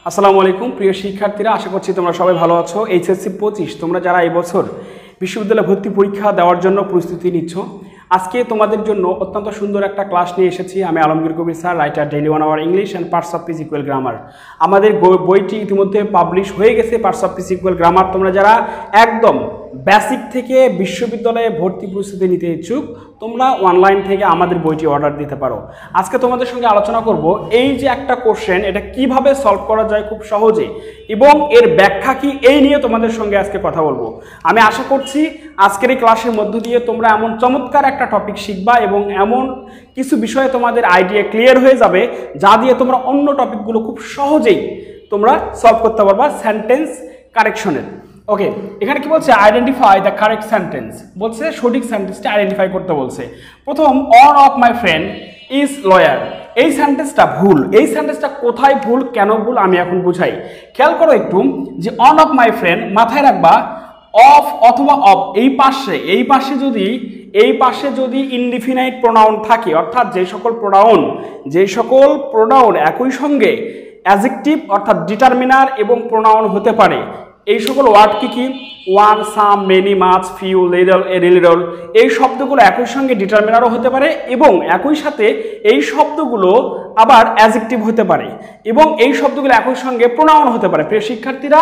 আসসালামু আলাইকুম প্রিয় শিক্ষার্থীরা, আশা করছি তোমরা সবাই ভালো আছো। এইচএসসি 25 তোমরা যারা এই বছর বিশ্ববিদ্যালয়ে ভর্তি পরীক্ষা দেওয়ার জন্য প্রস্তুতি নিচ্ছ, আজকে তোমাদের জন্য অত্যন্ত সুন্দর একটা ক্লাস নিয়ে এসেছি। আমি Alamgir Kabir sir, writer, daily 1 hour English and parts of physical grammar. আমাদের বইটি ইতিমধ্যে পাবলিশ হয়ে গেছে, পার্টস অফ ফিজিক্যাল গ্রামার। তোমরা যারা একদম বেসিক থেকে বিশ্ববিদ্যালয়ে ভর্তি প্রস্তুতি নিতে ইচ্ছুক, তোমরা অনলাইন থেকে আমাদের বইটি অর্ডার দিতে পারো। আজকে তোমাদের সঙ্গে আলোচনা করব এই যে একটা কোশ্চেন, এটা কিভাবে সলভ করা যায় খুব সহজে এবং এর ব্যাখ্যা কি, এই নিয়ে তোমাদের সঙ্গে আজকে কথা বলবো। আমি আশা করছি আজকের এই ক্লাসের মধ্য দিয়ে তোমরা এমন চমৎকার একটা টপিক শিখবা এবং এমন কিছু বিষয়ে তোমাদের আইডিয়া ক্লিয়ার হয়ে যাবে যা দিয়ে তোমরা অন্য টপিকগুলো খুব সহজেই তোমরা সলভ করতে পারবা সেন্টেন্স কারেকশনের। ওকে, এখানে কি বলছে? Identify the correct sentence. বলছে সঠিক সেন্টেন্সটা আইডেন্টিফাই করতে বলছে। প্রথম, on of my friend is lawyer. এই সেন্টেন্সটা ভুল। এই সেন্টেন্সটা কোথায় ভুল, কেন ভুল, আমি এখন বুঝাই। খেয়াল করো একটু যে অন অফ মাই ফ্রেন্ড, মাথায় রাখবা অফ অথবা অফ এই পাশে যদি ইনডিফিনাইট প্রোনাউন থাকে, অর্থাৎ যে সকল প্রোনাউন একই সঙ্গে অ্যাডজেক্টিভ অর্থাৎ ডিটারমিনার এবং প্রোনাউন হতে পারে, এই সকল ওয়ার্ড কি? One, some, many, much, few, little, a little, এই শব্দগুলো একই সঙ্গে ডিটারমিনারও হতে পারে এবং একই সাথে এই শব্দগুলো আবার অ্যাডজেক্টিভ হতে পারে এবং এই শব্দগুলো একই সঙ্গে প্রোনাউন হতে পারে। প্রিয় শিক্ষার্থীরা,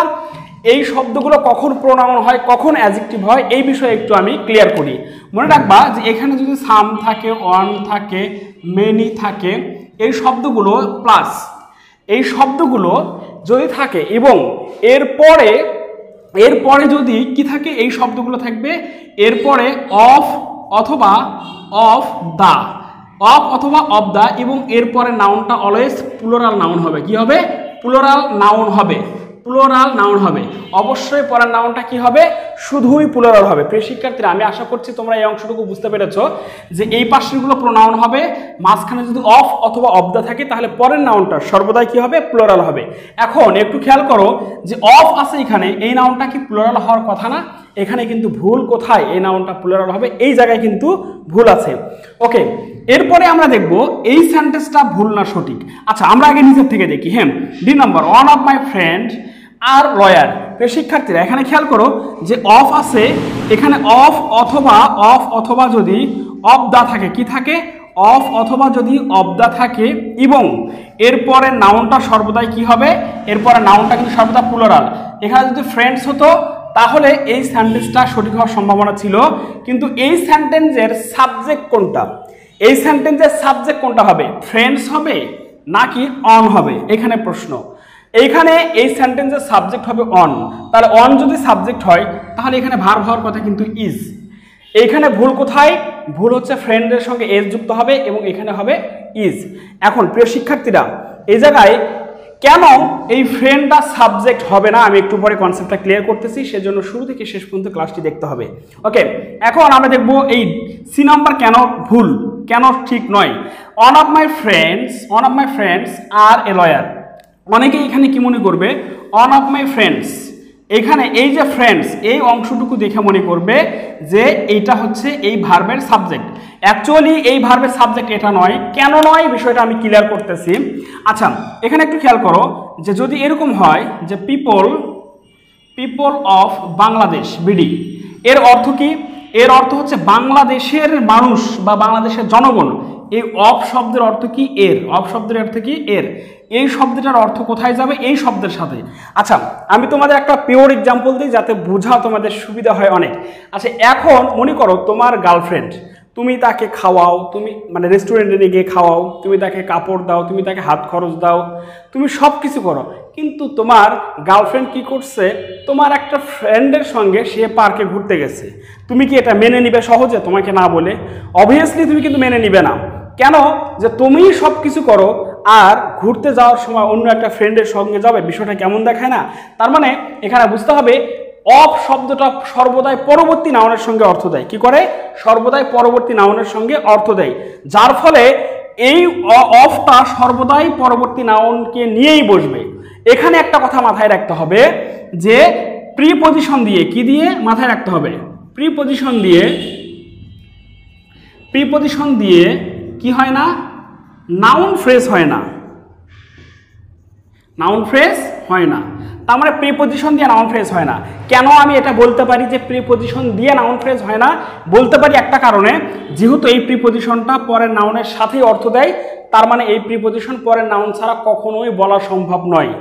এই শব্দগুলো কখন প্রোনাউন হয়, কখন অ্যাডজেক্টিভ হয়, এই বিষয়ে একটু আমি ক্লিয়ার করি। মনে রাখবা যে এখানে যদি সাম থাকে, ওয়ান থাকে, মেনি থাকে, এই শব্দগুলো প্লাস এই শব্দগুলো যদি থাকে এবং এরপরে যদি কি থাকে, এই শব্দগুলো থাকবে এরপরে অফ অথবা অফ দা এবং এরপরে নাউনটা অলওয়েজ প্লুরাল নাউন হবে। কি হবে? প্লুরাল নাউন হবে। অবশ্যই পরের নাউনটা কি হবে? শুধুই প্লুরাল হবে। প্রিয় শিক্ষার্থীরা, আমি আশা করছি তোমরা এই অংশটুকু বুঝতে পেরেছো যে এই পাশেরগুলো প্রোনাউন হবে, মাঝখানে যদি অফ অথবা অফ দা থাকে তাহলে পরের নাউনটা সর্বদাই কি হবে? প্লুরাল হবে। এখন একটু খেয়াল করো যে অফ আছে এখানে, এই নাউনটা কি প্লুরাল হওয়ার কথা না? এখানে কিন্তু ভুল কোথায়? এই নাউনটা প্লুরাল হবে, এই জায়গায় কিন্তু ভুল আছে। ওকে, এরপরে আমরা দেখব এই সেন্টেন্সটা ভুল না সঠিক। আচ্ছা, আমরা আগে নিজের থেকে দেখি। হ্যাঁ, D number, one of my friend are lawyer. শিক্ষার্থীরা, এখানে খেয়াল করো যে অফ আছে, এখানে অফ অথবা যদি অফ দা থাকে, কি থাকে? অফ অথবা যদি অফ দা থাকে এবং এরপরে নাউনটা সর্বদাই কি হবে? এরপরে নাউনটা কিন্তু সর্বদা প্লুরাল। এখানে যদি ফ্রেন্ডস হতো তাহলে এই সেন্টেন্সটা সঠিক হওয়ার সম্ভাবনা ছিল, কিন্তু এই সেন্টেন্সের সাবজেক্ট কোনটা হবে? ফ্রেন্ডস হবে নাকি অন হবে? এখানে প্রশ্ন। এইখানে এই সেন্টেন্সের সাবজেক্ট হবে অন। তাহলে অন যদি সাবজেক্ট হয় তাহলে এখানে ভার্ব হওয়ার কথা কিন্তু ইজ। এইখানে ভুল কোথায়? ভুল হচ্ছে ফ্রেন্ডের সঙ্গে এজ যুক্ত হবে এবং এখানে হবে ইজ। এখন প্রিয় শিক্ষার্থীরা, এই জায়গায় কেন এই ফ্রেন্ডটা সাবজেক্ট হবে না, আমি একটু পরে কনসেপ্টটা ক্লিয়ার করতেছি, সেজন্য শুরু থেকে শেষ পর্যন্ত ক্লাসটি দেখতে হবে। ওকে, এখন আমরা দেখব এই সি নাম্বার কেন ভুল, কেন ঠিক নয়। One of my friends are a lawyer. অনেকে এখানে কি মনে করবে? ওয়ান অফ মাই ফ্রেন্ডস, এখানে এই যে ফ্রেন্ডস এই অংশটুকু দেখে মনে করবে যে এইটা হচ্ছে এই ভার্বের সাবজেক্ট। অ্যাকচুয়ালি এই ভার্বের সাবজেক্ট এটা নয়। কেন নয়, বিষয়টা আমি ক্লিয়ার করতেছি। আচ্ছা, এখানে একটু খেয়াল করো যে যদি এরকম হয় যে পিপল অফ বাংলাদেশ বিডি, এর অর্থ কি? এর অর্থ হচ্ছে বাংলাদেশের মানুষ বা বাংলাদেশের জনগণ। এই অফ শব্দের অর্থ কি? এর। এই শব্দটার অর্থ কোথায় যাবে? এই শব্দের সাথে। আচ্ছা, আমি তোমাদের একটা পিওর এক্সাম্পল দিই যাতে বোঝা তোমাদের সুবিধা হয় অনেক। আচ্ছা, এখন মনে করো তোমার গার্লফ্রেন্ড, তুমি তাকে খাওয়াও, তুমি মানে রেস্টুরেন্টে নিয়ে গিয়ে খাওয়াও, তুমি তাকে কাপড় দাও, তুমি তাকে হাত খরচ দাও, তুমি সব কিছু করো, কিন্তু তোমার গার্লফ্রেন্ড কি করছে? তোমার একটা ফ্রেন্ডের সঙ্গে সে পার্কে ঘুরতে গেছে। তুমি কি এটা মেনে নিবে সহজে তোমাকে না বলে? অবভিয়াসলি তুমি কিন্তু মেনে নিবে না। কেন? যে তুমি সব কিছু করো আর ঘুরতে যাওয়ার সময় অন্য একটা ফ্রেন্ডের সঙ্গে যাবে, বিষয়টা কেমন দেখায় না? তার মানে এখানে বুঝতে হবে অফ শব্দটা সর্বদাই পরবর্তী নাউনের সঙ্গে অর্থ দেয়। কি করে? সর্বদাই পরবর্তী নাউনের সঙ্গে অর্থ দেয়, যার ফলে এই অফটা সর্বদাই পরবর্তী নাউনকে নিয়েই বসবে। এখানে একটা কথা মাথায় রাখতে হবে যে প্রিপজিশন দিয়ে, কি দিয়ে মাথায় রাখতে হবে? প্রিপজিশন দিয়ে কি হয় না? নাউন ফ্রেজ হয় না। নাউন ফ্রেজ হয় না। তার মানে প্রিপজিশন দিয়ে নাউন ফ্রেজ হয় না। কেন আমি এটা বলতে পারি যে প্রিপজিশন দিয়ে নাউন ফ্রেজ হয় না? বলতে পারি একটা কারণে, যেহেতু এই প্রিপজিশনটা পরের নাউনের সাথেই অর্থ দেয়, তার মানে এই প্রিপজিশন পরের নাউন ছাড়া কখনোই বলা সম্ভব নয়।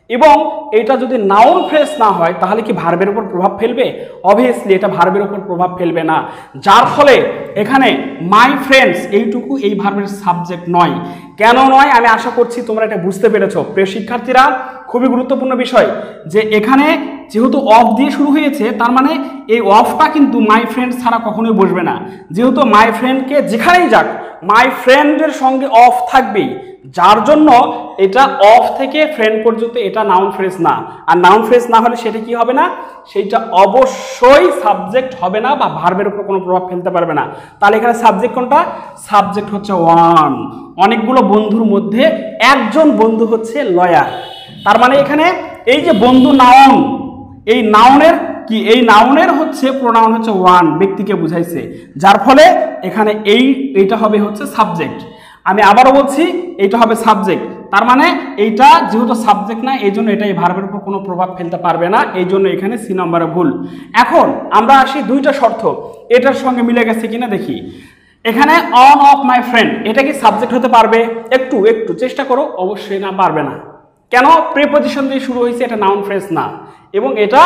এবং এটা যদি নাউন ফ্রেজ না হয় তাহলে কি ভার্বের উপর প্রভাব ফেলবে? অবভিয়াসলি এটা ভার্বের উপর প্রভাব ফেলবে না, যার ফলে এখানে মাই ফ্রেন্ডস এইটুকু এই ভার্বের সাবজেক্ট নয়। কেন নয় আমি আশা করছি তোমরা এটা বুঝতে পেরেছো। প্রিয় শিক্ষার্থীরা, খুবই গুরুত্বপূর্ণ বিষয় যে এখানে যেহেতু অফ দিয়ে শুরু হয়েছে, তার মানে এই অফটা কিন্তু মাই ফ্রেন্ড ছাড়া কখনোই বসবে না। যেহেতু মাই ফ্রেন্ডকে যেখানেই যাক মাই ফ্রেন্ডের সঙ্গে অফ থাকবেই, যার জন্য এটা অফ থেকে ফ্রেন্ড পর্যন্ত এটা নাউন ফ্রেজ না। আর নাউন ফ্রেজ না হলে সেটা কি হবে না? সেইটা অবশ্যই সাবজেক্ট হবে না বা ভার্বের উপর কোনো প্রভাব ফেলতে পারবে না। তাহলে এখানে সাবজেক্ট কোনটা? সাবজেক্ট হচ্ছে ওয়ান। অনেকগুলো বন্ধুর মধ্যে একজন বন্ধু হচ্ছে লয়ার। তার মানে এখানে এই যে বন্ধু নাউন, এই নাউনের কি, এই নাউনের হচ্ছে প্রোনাউন হচ্ছে ওয়ান, ব্যক্তিকে বুঝাইছে, যার ফলে এখানে এইটা হবে হচ্ছে সাবজেক্ট। আমি আবারও বলছি এইটা হবে সাবজেক্ট। তার মানে এইটা যেহেতু সাবজেক্ট না, এই জন্য এটা এই ভার্বের উপর কোনো প্রভাব ফেলতে পারবে না, এই জন্য এখানে সি নম্বরে ভুল। এখন আমরা আসি দুইটা শর্ত, এটার সঙ্গে মিলে গেছে কিনা দেখি। এখানে অন অফ মাই ফ্রেন্ড, এটা কি সাবজেক্ট হতে পারবে? একটু চেষ্টা করো। অবশ্যই না, পারবে না। কেন? প্রিপজিশন দিয়ে শুরু হয়েছে, এটা নাউন ফ্রেজ না, এবং এটা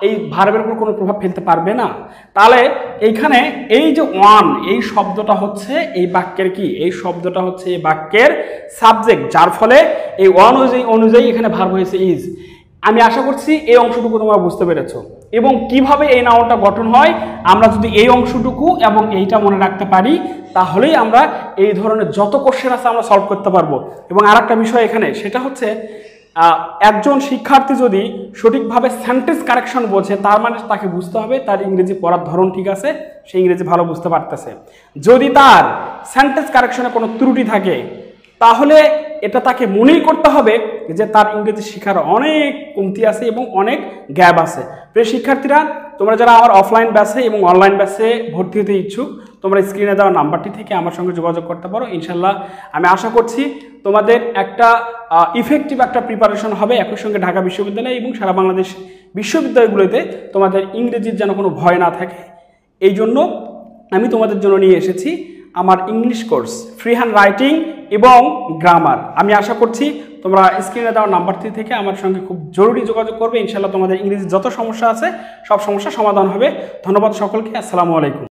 এই ভার্বের উপর কোনো প্রভাব ফেলতে পারবে না। তাহলে এইখানে এই যে ওয়ান, এই শব্দটা হচ্ছে এই বাক্যের কি, এই শব্দটা হচ্ছে এই বাক্যের সাবজেক্ট, যার ফলে এই ওয়ান অনুযায়ী এখানে ভার্ব হয়েছে ইজ। আমি আশা করছি এই অংশটুকু তোমরা বুঝতে পেরেছো। এবং কিভাবে এই নাউনটা গঠন হয়, আমরা যদি এই অংশটুকু এবং এইটা মনে রাখতে পারি, তাহলেই আমরা এই ধরনের যত কোশ্চেন আছে আমরা সলভ করতে পারবো। এবং আরেকটা বিষয় এখানে, সেটা হচ্ছে একজন শিক্ষার্থী যদি সঠিকভাবে সেন্টেন্স কারেকশন বোঝে, তার মানে তাকে বুঝতে হবে তার ইংরেজি পড়ার ধরন ঠিক আছে, সে ইংরেজি ভালো বুঝতে পারতেছে। যদি তার সেন্টেন্স কারেকশনে কোনো ত্রুটি থাকে, তাহলে এটা তাকে মনেই করতে হবে যে তার ইংরেজি শেখার অনেক কমতি আছে এবং অনেক গ্যাপ আছে। প্রিয় শিক্ষার্থীরা, তোমরা যারা আমার অফলাইন ব্যাচে এবং অনলাইন ব্যাচে ভর্তি হতে ইচ্ছুক, তোমরা স্ক্রিনে দেওয়া নাম্বারটি থেকে আমার সঙ্গে যোগাযোগ করতে পারো। ইনশাল্লাহ আমি আশা করছি তোমাদের একটা ইফেক্টিভ একটা প্রিপারেশন হবে। একই সঙ্গে ঢাকা বিশ্ববিদ্যালয় এবং সারা বাংলাদেশ বিশ্ববিদ্যালয়গুলোতে তোমাদের ইংরেজির যেন কোনো ভয় না থাকে, এই জন্য আমি তোমাদের জন্য নিয়ে এসেছি আমার English course, free hand writing এবং গ্রামার। আমি আশা করছি তোমরা স্ক্রিনে দেওয়া নাম্বারটি থেকে আমার সঙ্গে খুব জরুরি যোগাযোগ করবে। ইনশাল্লাহ তোমাদের ইংরেজির যত সমস্যা আছে সব সমস্যার সমাধান হবে। ধন্যবাদ সকলকে। আসসালামু আলাইকুম।